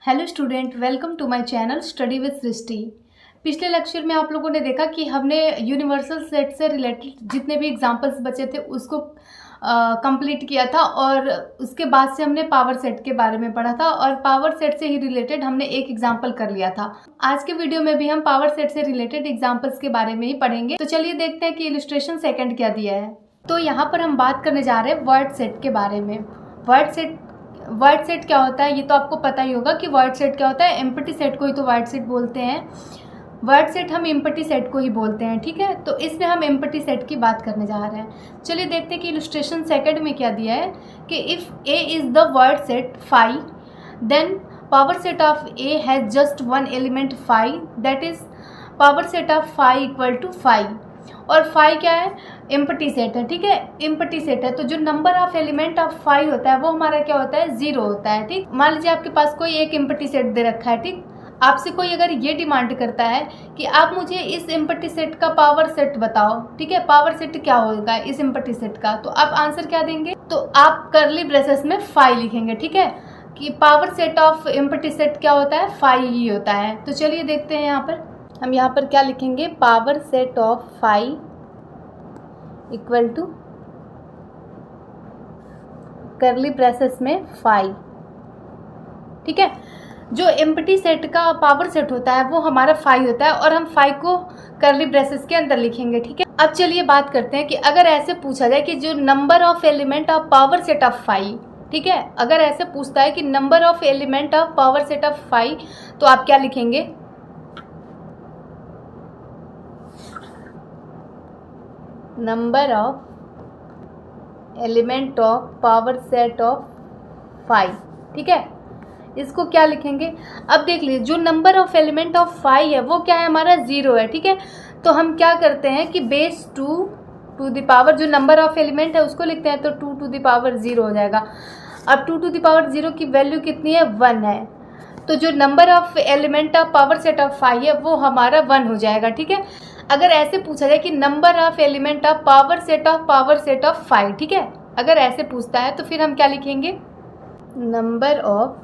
Hello student, welcome to my channel study with Srishti. पिछले lecture में आप लोगों ने देखा कि हमने यूनिवर्सल सेट से रिलेटेड जितने भी एग्जांपल्स बचे थे उसको कंप्लीट किया था और उसके बाद से हमने पावर सेट के बारे में पढ़ा था और पावर सेट से ही रिलेटेड हमने एक एग्जांपल कर लिया था। आज के वीडियो में भी हम पावर सेट से रिलेटेड एग्जांपल्स के बारे में ही पढ़ेंगे। तो चलिए देखते हैं कि इलस्ट्रेशन सेकंड क्या दिया है। तो यहाँ पर हम बात करने जा रहे हैं वर्ड सेट के बारे में। वर्ड सेट क्या होता है ये तो आपको पता ही होगा कि वर्ड सेट क्या होता है। एम्प्टी सेट को ही तो वर्ड सेट बोलते हैं। वर्ड सेट हम एम्प्टी सेट को ही बोलते हैं, ठीक है। तो इसमें हम एम्प्टी सेट की बात करने जा रहे हैं। चलिए देखते हैं कि इलस्ट्रेशन सेकंड में क्या दिया है कि if A is the void set phi then power set of A has just one element phi, that is power set of phi equal to phi. और फाई क्या है? एम्प्टी सेट है, ठीक है। एम्प्टी सेट है तो जो number of element of phi होता है वो हमारा क्या होता है? 0 होता है, ठीक। मान लीजिए आपके पास कोई एक एम्प्टी सेट दे रखा है, ठीक। आपसे कोई अगर ये डिमांड करता है कि आप मुझे इस एम्प्टी सेट का पावर सेट बताओ, ठीक है, पावर सेट क्या होगा इस एम्प्टी सेट का, तो आप आंसर क्या देंगे? तो आप कर्ली ब्रेसेस में फाई लिखेंगे, ठीक है, कि power set of empty set क्या होता है? फाई ही होता है। तो चलिए देखते हैं हम यहाँ पर क्या लिखेंगे? Power set of phi equal to curly braces में फाई, ठीक है। जो एम्प्टी सेट का पावर सेट होता है वो हमारा फाई होता है और हम फाई को कर्ली ब्रेसेस के अंदर लिखेंगे, ठीक है। अब चलिए बात करते हैं कि अगर ऐसे पूछा जाए कि जो number of element of power set of phi, ठीक है, अगर ऐसे पूछता है कि number of element of power set of phi, तो आप क्या लिखेंगे? Number of element of power set of phi, ठीक है, इसको क्या लिखेंगे? अब देख लीजिए जो number of element of phi है वो क्या है? हमारा 0 है, ठीक है। तो हम क्या करते हैं कि बेस 2 टू द पावर जो नंबर ऑफ एलिमेंट है उसको लिखते हैं, तो 2 टू द पावर 0 हो जाएगा। अब 2 टू द पावर 0 की वैल्यू कितनी है? 1 है। तो जो number of element of power set of phi है वो हमारा 1 हो जाएगा, ठीक है। अगर ऐसे पूछा जाए कि number of element of power set of phi, ठीक है, अगर ऐसे पूछता है तो फिर हम क्या लिखेंगे? Number of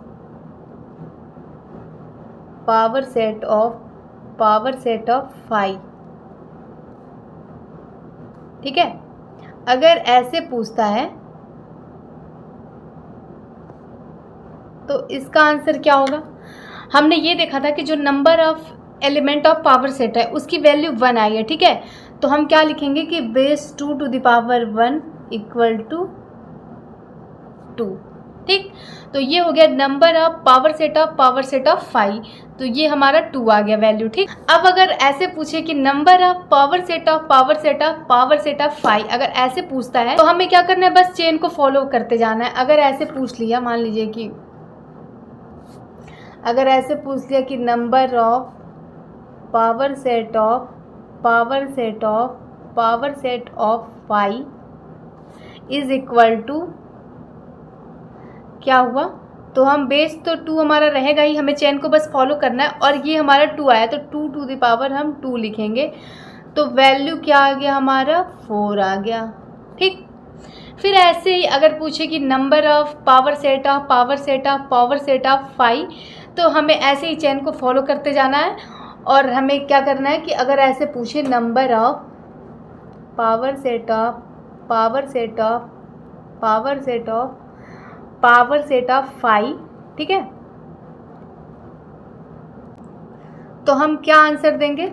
power set of phi, ठीक है। अगर ऐसे पूछता है तो इसका आंसर क्या होगा? हमने ये देखा था कि जो number of element of power set है उसकी वैल्यू 1 आई है, ठीक है। तो हम क्या लिखेंगे कि base 2 to the power 1 equal to 2, ठीक। तो ये हो गया number of power set of phi, तो ये हमारा 2 आ गया वैल्यू, ठीक। अब अगर ऐसे पूछे कि number of power set of phi, अगर ऐसे पूछता है तो हमें क्या करना है? बस चेन को फॉलो करते जाना है। अगर ऐसे पूछ लिया, मान लीजिए कि अगर ऐसे पूछ लिया कि number of power set of phi is equal to क्या हुआ? तो हम बेस तो 2 हमारा रहेगा ही, हमें चेन को बस फॉलो करना है और ये हमारा 2 आया तो 2 टू द पावर हम 2 लिखेंगे, तो वैल्यू क्या आ गया? हमारा 4 आ गया, ठीक। फिर ऐसे ही अगर पूछे कि number of power set of phi, तो हमें ऐसे ही चेन को फॉलो करते जाना है और हमें क्या करना है कि अगर ऐसे पूछे number of power set of phi, ठीक है, तो हम क्या आंसर देंगे?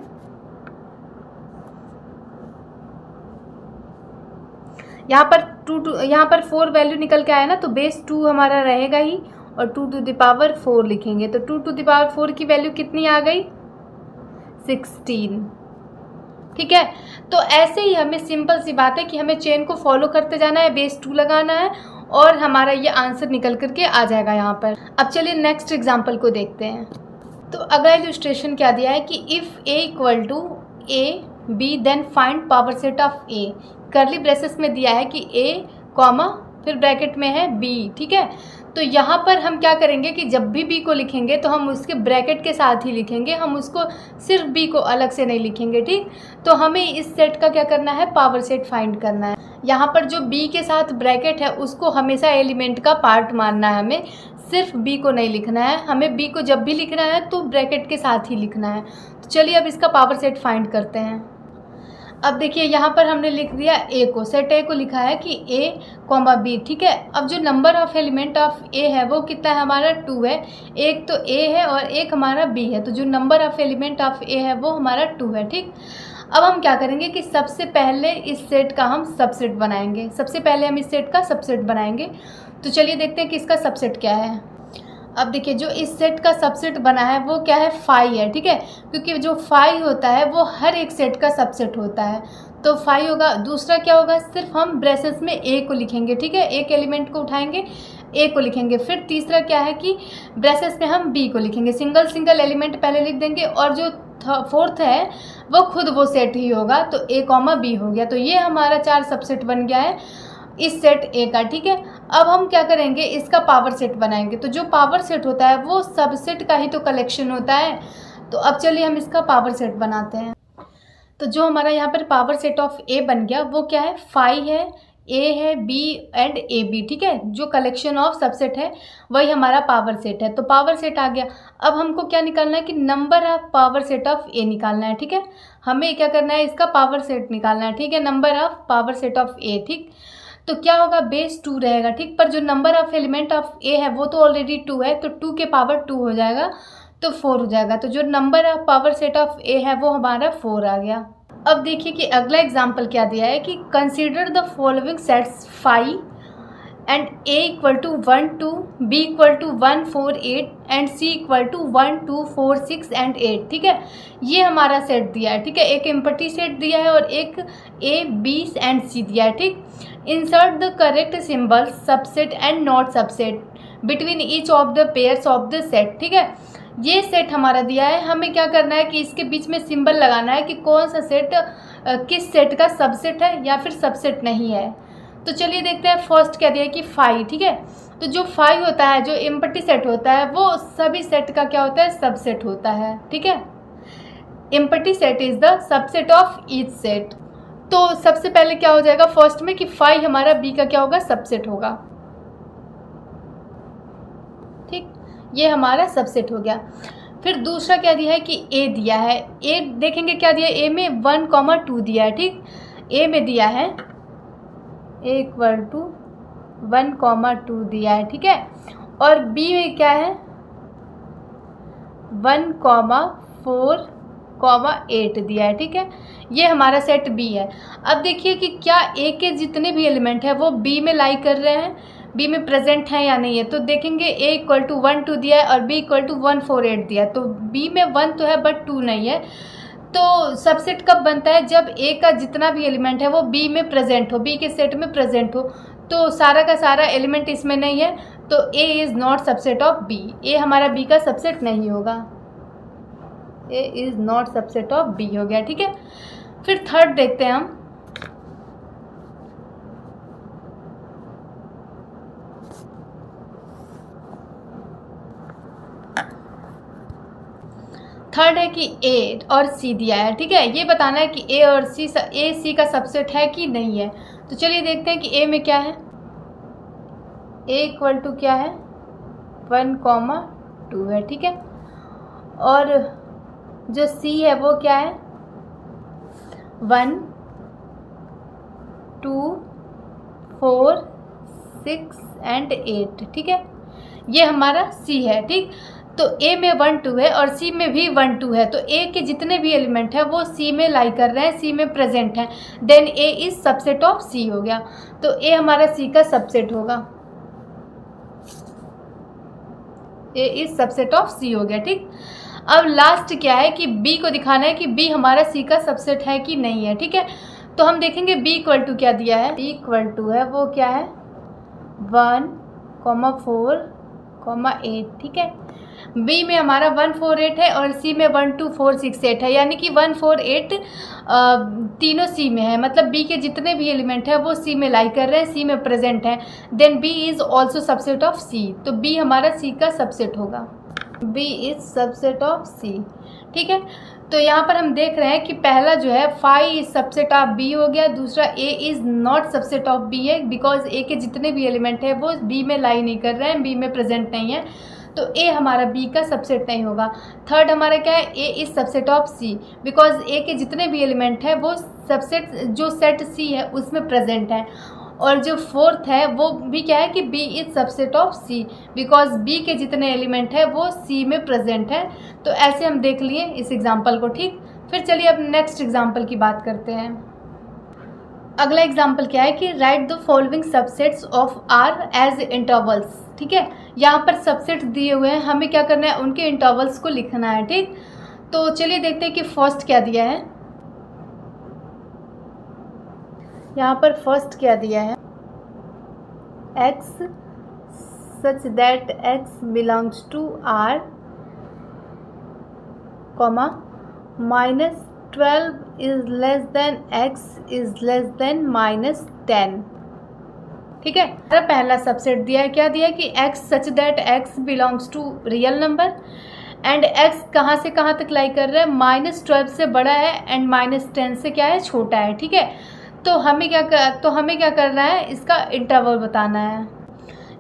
यहाँ पर 4 वैल्यू निकल के आया ना, तो बेस 2 हमारा रहेगा ही और 2 टू द पावर 4 लिखेंगे, तो 2 टू द पावर 4 की वैल्यू कितनी आ गई? 16, ठीक है। तो ऐसे ही हमें सिंपल सी बात है कि हमें चेन को फॉलो करते जाना है, बेस 2 लगाना है और हमारा ये आंसर निकल करके आ जाएगा यहाँ पर। अब चलिए नेक्स्ट एग्जांपल को देखते हैं। तो अगला इलस्ट्रेशन क्या दिया है कि if A equal to A B then find power set of A. Curly braces में दिया है कि ए कॉमा फिर ब्रैकेट में है बी, ठीक है। तो यहाँ पर हम क्या करेंगे कि जब भी बी को लिखेंगे तो हम उसके ब्रैकेट के साथ ही लिखेंगे, हम उसको सिर्फ बी को अलग से नहीं लिखेंगे, ठीक। तो हमें इस सेट का क्या करना है? पावर सेट फाइंड करना है। यहाँ पर जो बी के साथ ब्रैकेट है उसको हमेशा एलिमेंट का पार्ट मानना है हमें, सिर्फ बी को नहीं लिखना है, हमें बी को जब भी लिखना है तो ब्रैकेट के साथ ही लिखना है। तो चलिए अब इसका पावर सेट फाइंड करते हैं। अब देखिए यहाँ पर हमने लिख दिया ए को, सेट ए को लिखा है कि ए कॉमा बी, ठीक है। अब जो number of element of A है वो कितना है हमारा 2 है, एक तो ए है और एक हमारा बी है, तो जो number of element of A है वो हमारा 2 है, ठीक। अब हम क्या करेंगे कि सबसे पहले इस सेट का हम सबसेट बनाएंगे, सबसे पहले हम इस सेट का सबसेट बनाएंगे। तो चलिए देखते हैं कि इसका सबसेट क्या है। अब देखिए जो इस सेट का सबसेट बना है वो क्या है 5 है, ठीक है, क्योंकि जो 5 होता है वो हर एक सेट का सबसेट होता है, तो 5 होगा। दूसरा क्या होगा, सिर्फ हम ब्रेसेस में ए को लिखेंगे, ठीक है, एक एलिमेंट को उठाएंगे ए को लिखेंगे। फिर तीसरा क्या है कि ब्रेसेस में हम बी को लिखेंगे, सिंगल सिंगल एलिमेंट पहले लिख देंगे, और जो फोर्थ है वो खुद वो सेट ही होगा, तो ए कॉमा बी हो गया। तो ये हमारा 4 सबसेट बन गया है इस सेट ए का, ठीक है। अब हम क्या करेंगे, इसका पावर सेट बनाएंगे। तो जो पावर सेट होता है वो सबसेट का ही तो कलेक्शन होता है। तो अब चलिए हम इसका पावर सेट बनाते हैं। तो जो हमारा यहाँ पर पावर सेट ऑफ ए बन गया वो क्या है 5 है, ए है, बी एंड ए बी, ठीक है, जो कलेक्शन ऑफ सबसेट है वही हमारा पावर सेट है। तो पावर सेट आ गया। अब हमको क्या निकालना है कि number of power set of A निकालना है, ठीक है, हमें क्या करना है इसका पावर सेट निकालना है, ठीक है, number of power set of A, ठीक। तो क्या होगा, बेस 2 रहेगा, ठीक, पर जो number of element of A है वो तो ऑलरेडी 2 है, तो 2 के पावर 2 हो जाएगा, तो 4 हो जाएगा। तो जो number of power set of A है वो हमारा 4 आ गया। अब देखिए कि अगला एग्जाम्पल क्या दिया है कि consider the following sets 5 and A equal to 1 2, B equal to 1 4 8 and C equal to 1 2 4 6 and 8, ठीक है। ये हमारा सेट दिया है, ठीक है, एक एम्प्टी सेट दिया है और एक ए बी एंड सी दिया है, ठीक। Insert the correct symbol subset and not subset between each of the pairs of the set, ठीक है। ये सेट हमारा दिया है, हमें क्या करना है कि इसके बीच में सिंबल लगाना है कि कौन सा सेट किस सेट का सबसेट है या फिर सबसेट नहीं है। तो चलिए देखते हैं। फर्स्ट क्या दिया है कि 5, ठीक है, तो जो 5 होता है, जो एम्प्टी सेट होता है वो सभी सेट का क्या होता है सबसेट होता है, ठीक है। Empty set is the subset of each set. तो सबसे पहले क्या हो जाएगा फर्स्ट में कि 5 हमारा बी का क्या होगा सबसेट होगा, ठीक, ये हमारा सबसेट हो गया। फिर दूसरा क्या दिया है कि ए दिया है, ए देखेंगे क्या दिया है, ए में 1 2 दिया है, ठीक, ए में दिया है ए इक्वल टू 1 2 दिया है, ठीक है, और बी में क्या है 1 4 8 दिया है, ठीक है, ये हमारा सेट बी है। अब देखिए कि क्या ए के जितने भी एलिमेंट है वो बी में लाई कर रहे हैं, बी में प्रेजेंट है या नहीं है। तो देखेंगे ए इक्वल टू 1 2 दिया है और बी इक्वल टू 1 4 8 दिया है, तो बी में 1 तो है बट 2 नहीं है। तो सबसेट कब बनता है, जब ए का जितना भी एलिमेंट है वो बी में प्रेजेंट हो, बी के सेट में प्रेजेंट हो। तो सारा का सारा एलिमेंट इसमें नहीं है, तो A is not subset of B, A हमारा बी का सबसेट नहीं होगा, A is not subset of B हो गया, ठीक है। फिर थर्ड देखते हैं हम। थर्ड है कि ए और सी दिया है, ठीक है, ये बताना है कि ए और सी ए सी का सबसेट है कि नहीं है। तो चलिए देखते हैं कि ए में क्या है, ए इक्वल टू क्या है 1 2 है, ठीक है, और जो सी है वो क्या है 1 2 4 6 एंड 8, ठीक है, ये हमारा सी है, ठीक। तो ए में 1 2 है और सी में भी 1 2 है, तो ए के जितने भी एलिमेंट हैं वो सी में लाई कर रहे हैं, सी में प्रेजेंट हैं, then A is subset of C हो गया। तो ए हमारा सी का सबसेट होगा, A is subset of C हो गया, ठीक। अब लास्ट क्या है कि बी को दिखाना है कि बी हमारा सी का सबसेट है कि नहीं है, ठीक है। तो हम देखेंगे बी इक्वल टू क्या दिया है, बी इक्वल टू है वो क्या है 1 4 8, ठीक है। बी में हमारा 1 4 8 है और सी में 1 2 4 6 8 है, यानी कि 1 4 8 तीनों सी में है, मतलब बी के जितने भी एलिमेंट है वो सी में लाई कर रहे हैं, सी में प्रेजेंट है, then B is also subset of C. तो बी हमारा सी का सबसेट होगा, B is subset of C, ठीक है। तो यहाँ पर हम देख रहे हैं कि पहला जो है phi is subset of B हो गया, दूसरा A is not subset of B है, बिकॉज ए के जितने भी एलिमेंट है वो बी में लाई नहीं कर रहे हैं, बी में प्रेजेंट नहीं है, तो ए हमारा बी का सबसेट नहीं होगा। थर्ड हमारा क्या है, A is subset of C, because A के जितने भी एलिमेंट है वो सबसेट जो सेट सी है उसमें प्रेजेंट है। और जो फोर्थ है वो भी क्या है कि B is subset of C, because B के जितने एलिमेंट है वो सी में प्रेजेंट है। तो ऐसे हम देख लिए इस एग्जाम्पल को। ठीक, फिर चलिए अब नेक्स्ट एग्जाम्पल की बात करते हैं। अगला एग्जाम्पल क्या है कि write the following subsets of R as intervals. ठीक है, यहाँ पर सबसेट्स दिए हुए हैं, हमें क्या करना है, उनके इंटरवल्स को लिखना है। ठीक, तो चलिए देखते हैं कि फर्स्ट क्या दिया है। यहाँ पर फर्स्ट क्या दिया है, x such that x belongs to R, comma -12 is less than x is less than -10। ठीक है, पहला सबसेट दिया है, क्या दिया है कि x such that x belongs to real number and x कहाँ से कहाँ तक लाई कर रहा है, -12 से बड़ा है एंड -10 से क्या है, छोटा है। ठीक है, तो हमें क्या करना है, इसका इंटरवल बताना है।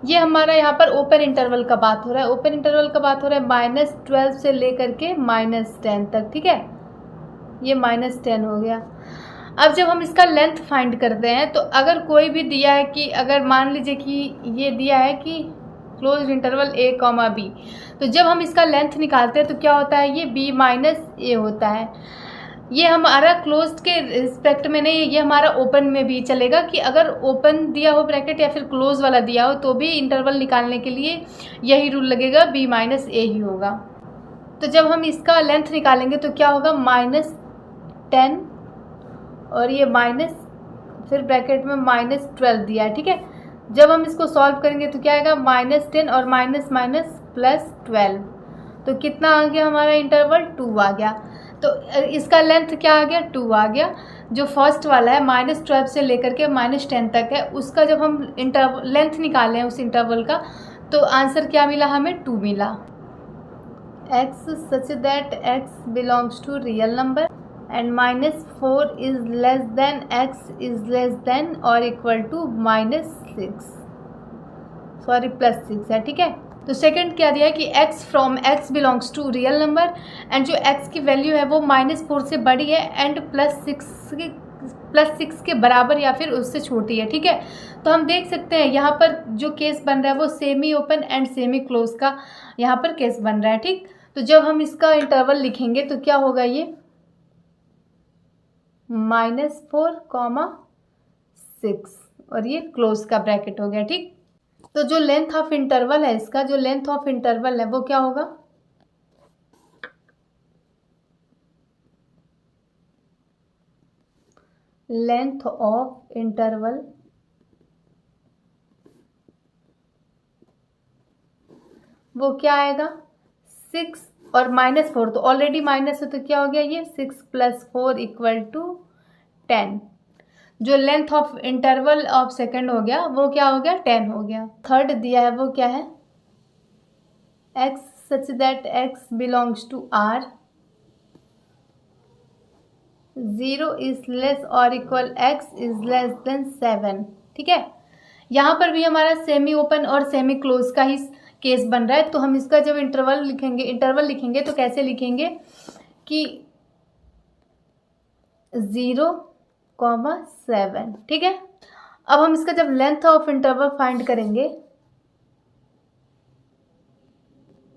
ये हमारा यहाँ पर ओपन इंटरवल का बात हो रहा है, ओपन इंटरवल का बात हो रहा है -12 से लेकर के -10 तक। ठीक है, ये -10 हो गया। अब जब हम इसका लेंथ फाइंड करते हैं तो अगर कोई भी दिया है कि अगर मान लीजिए कि ये दिया है कि क्लोज इंटरवल a, b, तो जब हम इसका लेंथ निकालते हैं तो क्या होता है, ये b - a होता है। ये हमारा क्लोज्ड के रिस्पेक्ट में नहीं, ये हमारा ओपन में भी चलेगा कि अगर ओपन दिया हो ब्रैकेट या फिर क्लोज वाला दिया हो तो भी इंटरवल निकालने के लिए यही रूल लगेगा, b - a ही होगा। तो जब हम इसका लेंथ निकालेंगे तो क्या होगा, -10 और ये माइनस, फिर ब्रैकेट में -12 दिया है। ठीक है, जब हम इसको सॉल्व करेंगे तो क्या आएगा, -10 और +12, तो कितना आ गया हमारा इंटरवल, 2 आ गया। तो इसका लेंथ क्या आ गया, 2 आ गया। जो फर्स्ट वाला है -12 से लेकर के -10 तक है, उसका जब हम लेंथ निकाले हैं उस इंटरवल का, तो आंसर क्या मिला हमें, 2 मिला। x such that x belongs to real number and -4 is less than x is less than or equal to +6 है। ठीक है, तो सेकंड क्या दिया है कि x from x belongs to real number and जो x की वैल्यू है वो -4 से बड़ी है एंड +6 के बराबर या फिर उससे छोटी है। ठीक है, तो हम देख सकते हैं यहाँ पर जो केस बन रहा है वो semi open and semi close का यहाँ पर केस बन रहा है। ठीक, तो जब हम इसका इंटरवल लिखेंगे तो क्या होगा, ये -4, 6 और ये क्लोज का ब्रैकेट हो गया। ठीक, तो जो लेंथ ऑफ इंटरवल है इसका, जो लेंथ ऑफ इंटरवल है वो क्या होगा, लेंथ ऑफ इंटरवल वो क्या आएगा, 6 और -4, तो ऑलरेडी माइनस है तो क्या हो गया, ये 6 + 4 = 10। जो length of interval of second हो गया वो क्या हो गया, 10 हो गया। थर्ड दिया है वो क्या है, x such that x belongs to R, 0 is less or equal x is less than 7। ठीक है, यहाँ पर भी हमारा सेमी ओपन और सेमी क्लोज का ही केस बन रहा है। तो हम इसका जब इंटरवल लिखेंगे तो कैसे लिखेंगे कि 0, 7। ठीक है, अब हम इसका जब लेंथ ऑफ इंटरवल फाइंड करेंगे,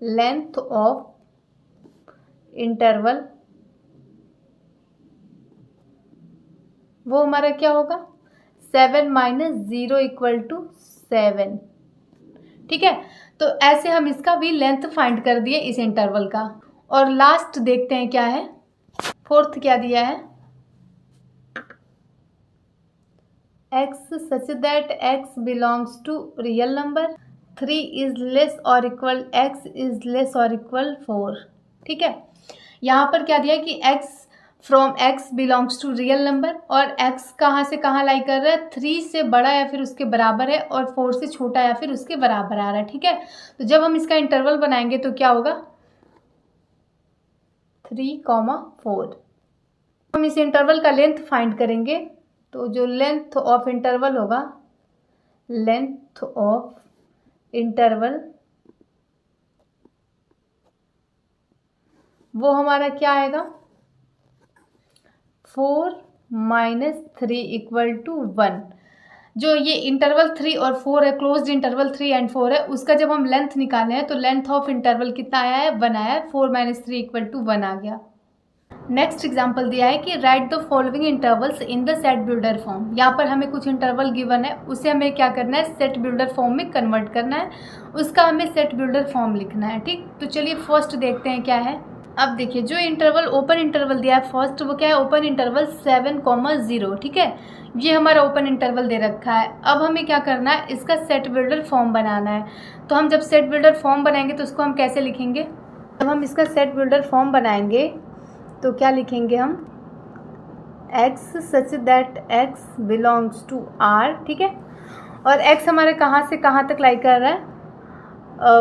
लेंथ ऑफ इंटरवल वो हमारा क्या होगा, 7 - 0 = 7। ठीक है, तो ऐसे हम इसका भी लेंथ फाइंड कर दिए इस इंटरवल का। और लास्ट देखते हैं क्या है, फोर्थ क्या दिया है, x such that x belongs to real number, 3 is less or equal x is less or equal 4। ठीक है, यहाँ पर क्या दिया है कि x from x belongs to real number और x कहाँ से कहाँ लाई कर रहा है, 3 से बड़ा या फिर उसके बराबर है और 4 से छोटा या फिर उसके बराबर आ रहा है। ठीक है, तो जब हम इसका इंटरवल बनाएंगे तो क्या होगा, 3,4। हम इस इंटरवल का लेंथ फाइंड करेंगे, तो जो लेंथ ऑफ इंटरवल होगा, लेंथ ऑफ इंटरवल वो हमारा क्या आएगा, 4 - 3 = 1। जो ये इंटरवल 3 और 4 है, क्लोज्ड इंटरवल 3 एंड 4 है, उसका जब हम लेंथ निकाले हैं तो लेंथ ऑफ इंटरवल कितना आया है, 1 आया है। 4 - 3 = 1 आ गया। नेक्स्ट एग्जांपल दिया है कि write the following intervals in the set builder form. यहाँ पर हमें कुछ इंटरवल गिवन है, उसे हमें क्या करना है, सेट बिल्डर फॉर्म में कन्वर्ट करना है, उसका हमें सेट बिल्डर फॉर्म लिखना है। ठीक, तो चलिए फर्स्ट देखते हैं क्या है। अब देखिए, जो इंटरवल ओपन इंटरवल दिया है फर्स्ट, वो क्या है, ओपन इंटरवल 7,0। ठीक है, ये हमारा ओपन इंटरवल दे रखा है। अब हमें क्या करना है, इसका सेट बिल्डर फॉर्म बनाना है। तो हम जब सेट बिल्डर फॉर्म बनाएंगे तो उसको हम कैसे लिखेंगे, जब हम इसका सेट बिल्डर फॉर्म बनाएंगे तो क्या लिखेंगे हम, x such that x belongs to R। ठीक है, और x हमारे कहाँ से कहाँ तक लाई कर रहा है,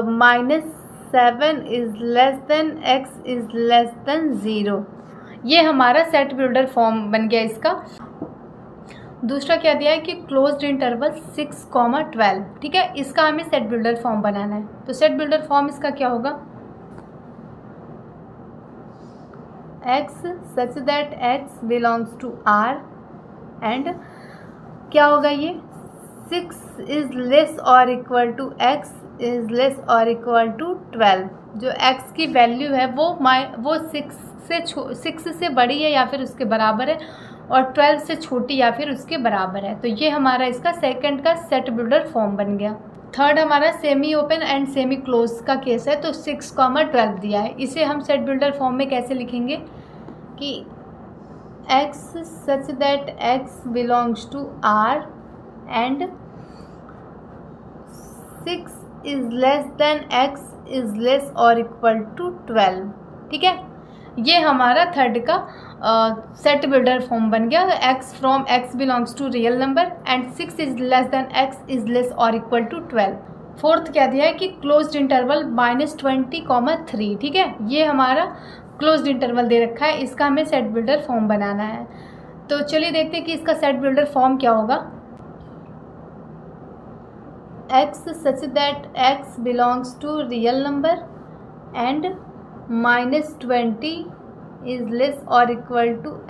-7 < x < 0। ये हमारा सेट बिल्डर फॉर्म बन गया इसका। दूसरा क्या दिया है कि क्लोज्ड इंटरवल 6,12। ठीक है, इसका हमें सेट बिल्डर फॉर्म बनाना है। तो सेट बिल्डर फॉर्म इसका क्या होगा, x such that x belongs to R and क्या होगा ये, 6 < < x < 12। जो x की वैल्यू है वो 6 से बड़ी है या फिर उसके बराबर है, और 12 से छोटी या फिर उसके बराबर है। तो ये हमारा इसका सेकंड का सेट बिल्डर फॉर्म बन गया। थर्ड हमारा semi open and semi close का केस है। तो 6,12 दिया है, इसे हम सेट बिल्डर फॉर्म में कैसे लिखेंगे कि x such that x belongs to R and 6 < x < 12। ठीक है, ये हमारा थर्ड का सेट बिल्डर फॉर्म बन गया। x from x belongs to real number and 6 < x < 12। Fourth क्या दिया है कि क्लोज्ड इंटरवल -20,3। ठीक है, ये हमारा क्लोज्ड इंटरवल दे रखा है, इसका हमें सेट बिल्डर फॉर्म बनाना है। तो चलिए देखते हैं कि इसका सेट बिल्डर फॉर्म क्या होगा। x such that x belongs to real number and -20 <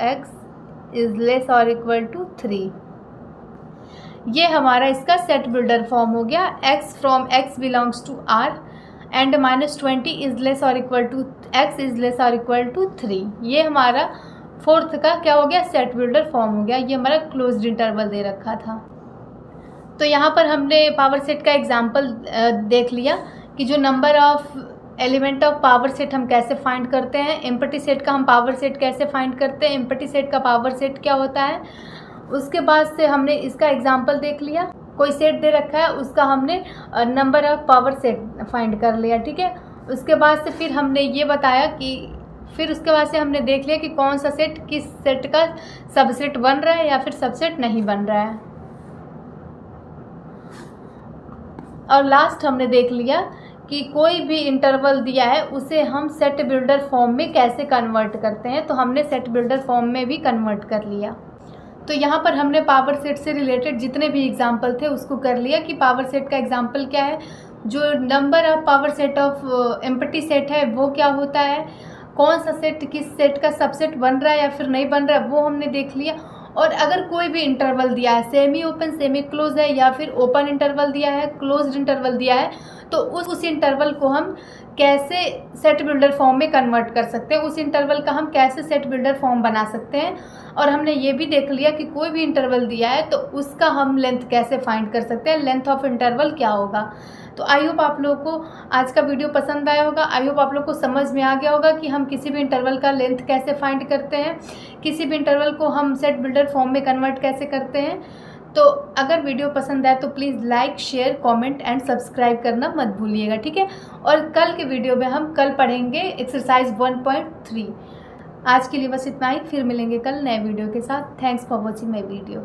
x < 3। ये हमारा इसका सेट बिल्डर फॉर्म हो गया। x from x belongs to R and -20 < x < 3। ये हमारा फोर्थ का क्या हो गया, सेट बिल्डर फॉर्म हो गया। ये हमारा क्लोज्ड इंटरवल दे रखा था। तो यहाँ पर हमने पावर सेट का एग्जांपल देख लिया कि जो number of element of power set हम कैसे फाइंड करते हैं, एम्प्टी सेट का हम पावर सेट कैसे फाइंड करते हैं, एम्प्टी सेट का पावर सेट क्या होता है। उसके बाद से हमने इसका एग्जांपल देख लिया, कोई सेट दे रखा है उसका हमने number of power set find कर लिया। ठीक है, उसके बाद से फिर हमने ये बताया कि फिर उसके बाद से हमने देख लिया कि कौन सा सेट किस सेट का सबसेट बन रहा है या फिर सबसेट नहीं बन रहा है। और लास्ट हमने देख लिया कि कोई भी इंटरवल दिया है उसे हम सेट बिल्डर फॉर्म में कैसे कन्वर्ट करते हैं। तो हमने सेट बिल्डर फॉर्म में भी कन्वर्ट कर लिया। तो यहाँ पर हमने पावर सेट से रिलेटेड जितने भी एग्जाम्पल थे उसको कर लिया कि पावर सेट का एग्जाम्पल क्या है, जो number of power set of empty set है वो क्या होता है, कौन सा सेट किस सेट का सबसेट बन रहा है या फिर नहीं बन रहा है, वो हमने देख लिया। और अगर कोई भी इंटरवल दिया है, सेमी ओपन सेमी क्लोज है या फिर ओपन इंटरवल दिया है, क्लोज्ड इंटरवल दिया है, तो उस इंटरवल को हम कैसे सेट बिल्डर फॉर्म में कन्वर्ट कर सकते हैं, उस इंटरवल का हम कैसे सेट बिल्डर फॉर्म बना सकते हैं। और हमने ये भी देख लिया कि कोई भी इंटरवल दिया है तो उसका हम लेंथ कैसे फाइंड कर सकते हैं, लेंथ ऑफ इंटरवल क्या होगा। तो आई होप आप लोगों को आज का वीडियो पसंद आया होगा। आई होप आप लोग को समझ में आ गया होगा कि हम किसी भी इंटरवल का लेंथ कैसे फाइंड करते हैं, किसी भी इंटरवल को हम सेट बिल्डर फॉर्म में कन्वर्ट कैसे करते हैं। तो अगर वीडियो पसंद आए तो please like share comment and subscribe करना मत भूलिएगा, ठीक है। और कल के वीडियो में हम कल पढ़ेंगे एक्सरसाइज 1.3। आज के लिए बस इतना ही, फिर मिलेंगे कल नए वीडियो के साथ। Thanks for watching my video.